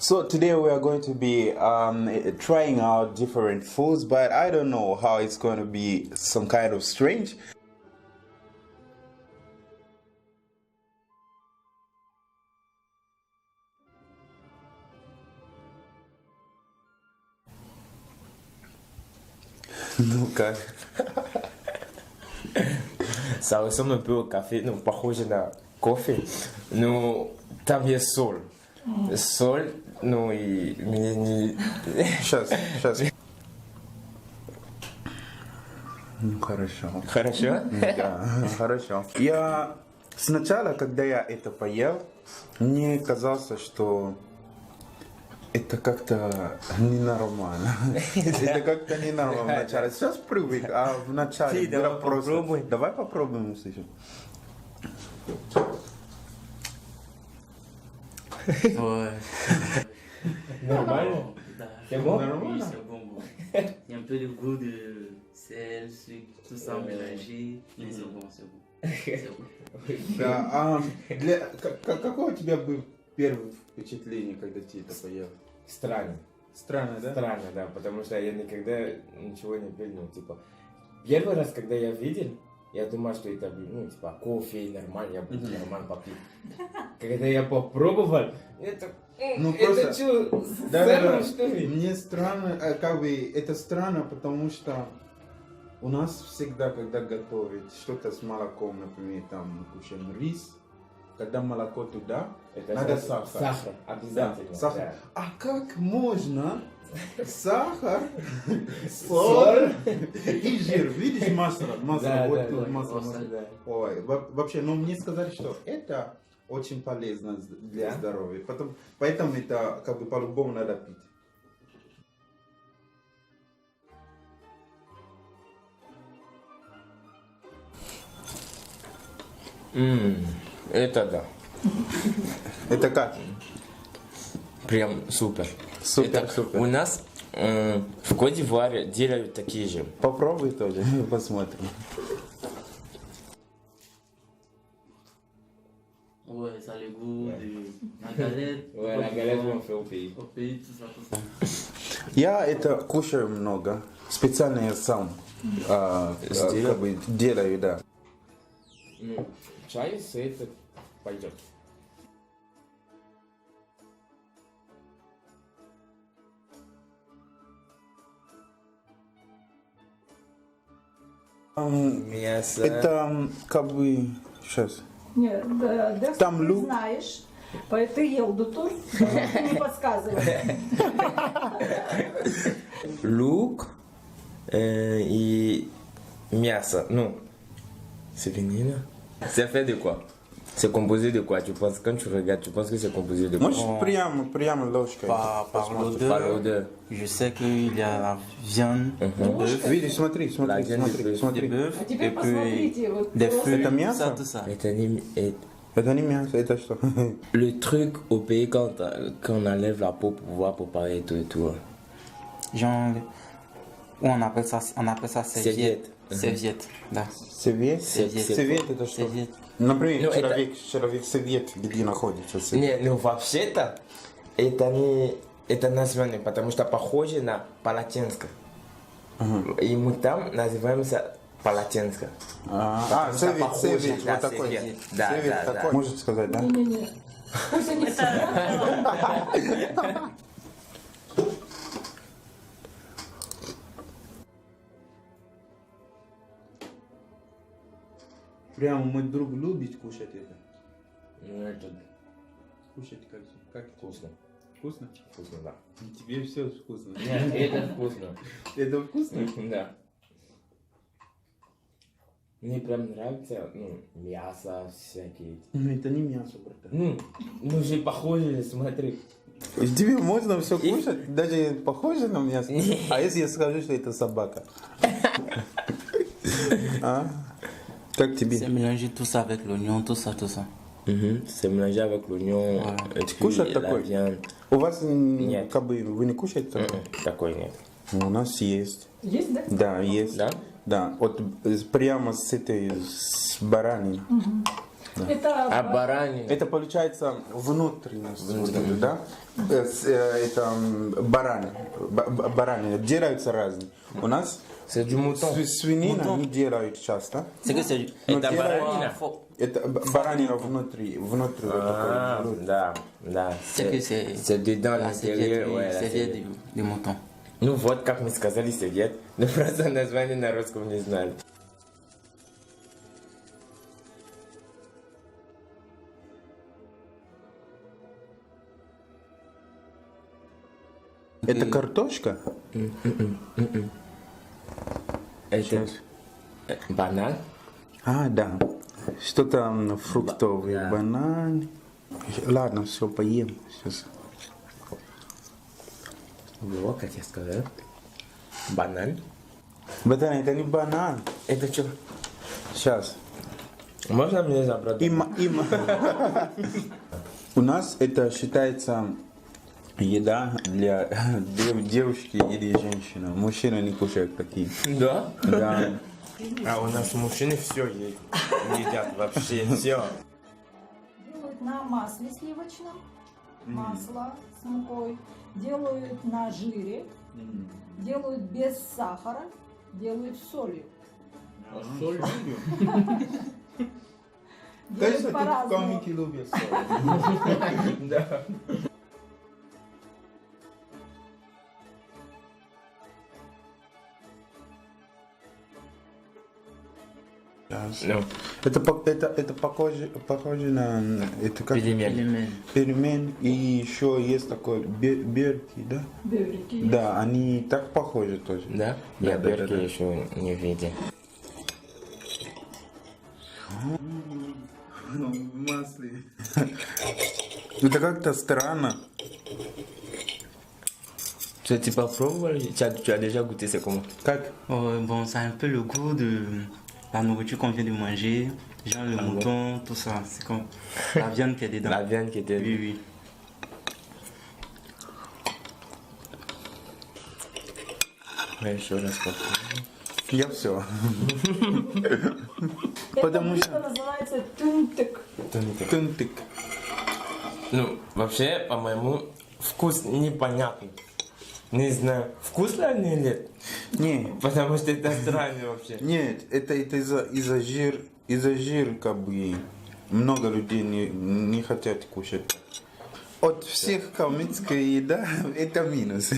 So today we are going to be trying out different foods, but I don't know how it's going to be some kind of strange. Ну как? Ça ressemble un peu au café, ну, похоже на кофе, но там есть соль. Соль, ну и мне не... Сейчас. Ну, хорошо. Хорошо? Да, хорошо. Я сначала, когда я это поел, мне казалось, что это как-то ненормально. Это как-то ненормально вначале. Сейчас привык, а вначале Ты было давай просто... попробуй. Давай попробуем, услышим. Ouais. Нормально? Да. C'est bon? Oui, c'est bon, bon. Il y a un peu de goût de sel, sucre, tout ça mélangé. Mais c'est bon, c'est bon. C'est bon. Да, какое у тебя было первое впечатление, когда ты это поел? Странно. Странно, да? Странно, да, потому что я никогда ничего не пил, ну, типа... Первый раз, когда я видел, я думал, что это, ну, типа, кофе, нормально, я буду нормально попить. Когда я попробовал, это... Ну, это просто- что, Да, сыром, что ли? Мне странно, как бы это странно, потому что у нас всегда, когда готовят что-то с молоком, например, там мы кушаем рис, когда молоко туда, Это надо сахар. сахар. Сахар, обязательно. Сахар. да. А как можно сахар, соль и жир? Видишь масло? Масло, Да, вот да, тут да, масло. масло, масло. да. Ой, вообще, ну мне сказали, что это очень полезно для Да? здоровья. Поэтому это как бы по-любому надо пить. Это да. Это как? Прям супер. Супер, Это супер. У нас в Кот-д'Ивуаре делают такие же. Попробуй тоже, посмотрим. Ouais, ça a le goût de la galette. au pays. Au pays, tout ça, tout ça. Я это кушаю много. Специально я сам Сделал? как бы делаю, да. Ну, чай с этим пойдет. Мясо. Это как бы сейчас. Нет, да, Там ты лук. знаешь, поэтому ты ел дутур, ты не подсказывай. Лук и мясо. Ну, свинина. C'est fait de quoi? C'est composé de quoi? Tu penses, quand tu regardes, tu penses que c'est composé de quoi? Можешь прямо ложкой? Par посмотреть? Par l'odeur, l'odeur. je sais qu'il y a la viande de bœuf, Видишь, смотри, La viande de bœuf. смотри. de bœuf А et теперь puis посмотрите, вот des просто- fruits, Это мясо? tout ça. Это не мясо, это что? Le truc au pays quand on enlève la peau pour pouvoir préparer et tout et tout. Genre, on appelle ça Serviette. serviette. Serviette, да. Совет? Serviette. Совет это что? Serviette. Например, Ну, это- человек совет, где находится совет. Не, ну вообще-то это название, потому что похоже на полотенце. И мы там называемся полотенце. Совет, похоже, совет, да, вот такой. совет. Да, Совет да, да. такой. Можете сказать, да? Не-не-не. Пусть они Прямо мой друг любит кушать это. Ну это Кушать как вкусно. Вкусно? Вкусно, да. Тебе все вкусно. Нет, это вкусно. Это вкусно? Да. Мне прям нравится, ну, мясо всякие. Ну это не мясо, братан. Ну же похоже, смотри. Тебе можно все кушать, даже похоже на мясо. А если я скажу, что это собака? А? Как тебе? C'est mélanger tout ça avec l'oignon, tout ça, tout ça. C'est mélangé avec l'oignon, et puis Кушать la такой? viande. У вас Нет. как бы вы не кушаете такое? Такой нет. У нас есть. Есть, да? Да, есть. Да? Да, вот прямо с этой с баранины. Это А баранина? Это получается внутренность, вот это, да? Это баранина. Делаются разные. У нас C'est du mouton. свинина не делают часто. C'est que c'est Но Это делают- баранина? Это баранина внутри. Внутри. Ah, вот такой. да, да. C'est que c'est C'est dedans la l'intérieur, ouais. la serviette serviette. du mouton. Ну вот, как мы сказали, сервет. Но просто название на русском не знали. Это картошка? Это банан? А, да. Что-то фруктовое. Да. Банан. Ладно, все, поем. Сейчас. Вот, как я сказал. Банан. Братан, это не банан. Это что? Сейчас. Можно мне забрать? У нас это считается еда для девушки или женщины. Мужчина не кушает такие. Да? Да. А у нас мужчины все едят, вообще все. делают на масле сливочном, масло с мукой, делают на жире, делают без сахара, делают с солью. Делают по-разному. любят Да. Ну, Это похоже на это как пельмени. пельмен, и еще есть такой берки, да? Бёрики. Да, они так похожи тоже. Да? Да, Я да, берки да, да. еще не видел. В масле. Это как-то странно. Tu as попробовал? Tu as déjà goûté, c'est comment? Как? Bon, ça a un peu le goût de la nourriture qu'on vient de manger, genre le mouton, tout ça. C'est comme la viande qui est dedans. La viande qui était... Oui, oui. Ouais, еще раз попробую. Я все. Это Потому блюдо называется тунтык. Тынтык. Ну, вообще, по-моему, вкус непонятный. Не знаю, вкусно или нет? Не, Потому что это странно вообще. нет, это из-за жир, как бы много людей не хотят кушать. От всех калмыцкая еда это минус.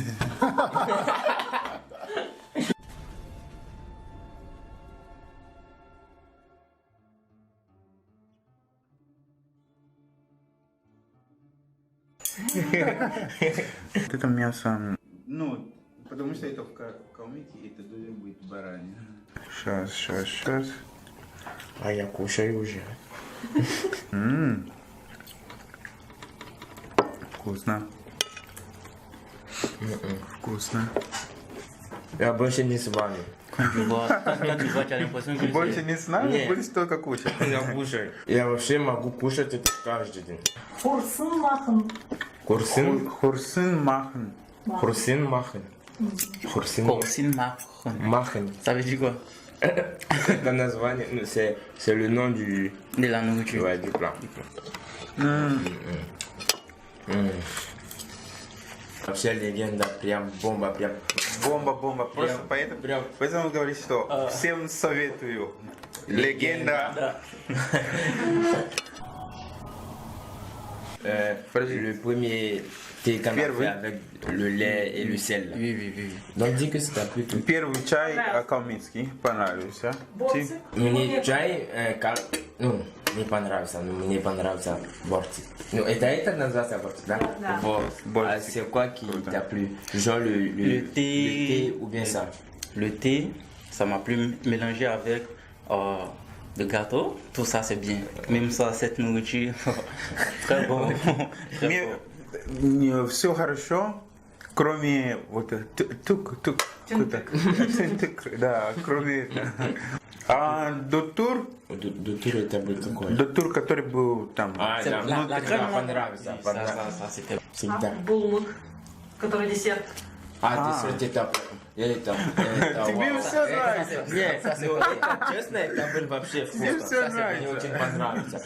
Это мясо, ну, потому что это в Калмыкии, это должен быть баранина. Сейчас. А я кушаю уже. Вкусно. Вкусно. Я больше не с вами. Quand tu vois, tu as l'impression que Больше не с нами, Нет. будешь только кушать. Я кушаю. Я вообще могу кушать это каждый день. Фурсын махын. Курсин? Хурсын махан. Курсин махен. Курсин Corsine marron. махен. Ça veut dire quoi? Это название, ну, c'est le nom du, De la nourriture. ouais, du plat. Вообще легенда, прям бомба, прям. Бомба. Просто Прям. поэтому говорю, что всем советую. Легенда. Le premier thé qu'on a Первый. fait avec le lait et le sel. là. Oui, oui, oui. Donc dis que c'est ta plus. Первый чай калмыцкий понравился. Борцы. Мне чай, ну, не понравился, но мне понравился борти. Ну, это называется борти, да? Да. Борти. А c'est quoi qui t'a plu? Genre le thé ou bien ça? Le thé, ça m'a plu mélanger avec le gâteau. Tout ça, c'est bien. Même ça, cette nourriture, très bon. Très bon. Все хорошо, кроме вот тук. Да, кроме это. А доктор, это был какой? доктор, который был там. А, C'est да, la crème. понравился. Ça, c'était Всегда. Булмук, который десерт. А, десерт это Тебе вау. все нравится. Нет, честно, это было вообще вкусно. всё Ça, нравится. мне очень понравится.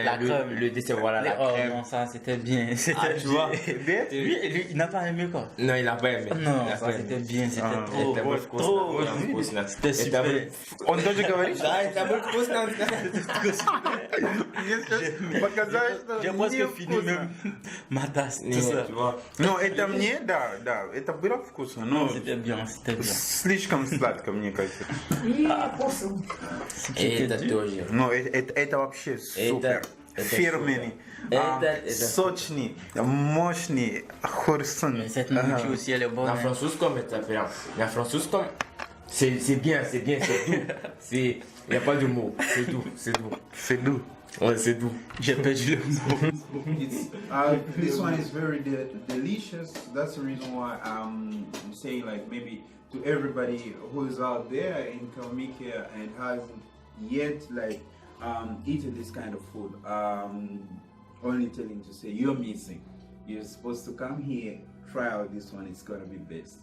La crème. Le dessert, voilà, la Oh crème. non, ça c'était bien. C'était tu vois. bien. Lui, il n'a pas aimé quoi. Non, il a pas aimé. Non, Il a ça pas c'était aimé. bien, c'était Ah, trop, Это было вкусно, trop. очень вкусно. C'était Это super. было- Он тоже говорит, что Да, это было вкусно. мне сейчас показалось, что J'ai presque fini невкусно. même ma tasse, tout Нет, ça. tu vois. Ну, это мне, да, это было вкусно, но C'était bien, c'était bien. слишком сладко, мне кажется. И вкусом. И это тоже. Но это вообще супер. это Фирменный, Это сочный, мощный хурсун. Mais cette nourriture aussi, elle est bonne. На hein. французском это прям... На французском c'est bien, c'est doux. Il n'y a pas de mots. C'est doux, c'est doux. C'est doux. Ouais, c'est doux. J'ai perdu le mot. This one is very delicious. That's the reason why I'm saying, like, maybe to everybody who's out there in Kalmykia and hasn't yet like eaten this kind of food, only telling to say you're missing. You're supposed to come here, try out this one. It's gonna be best.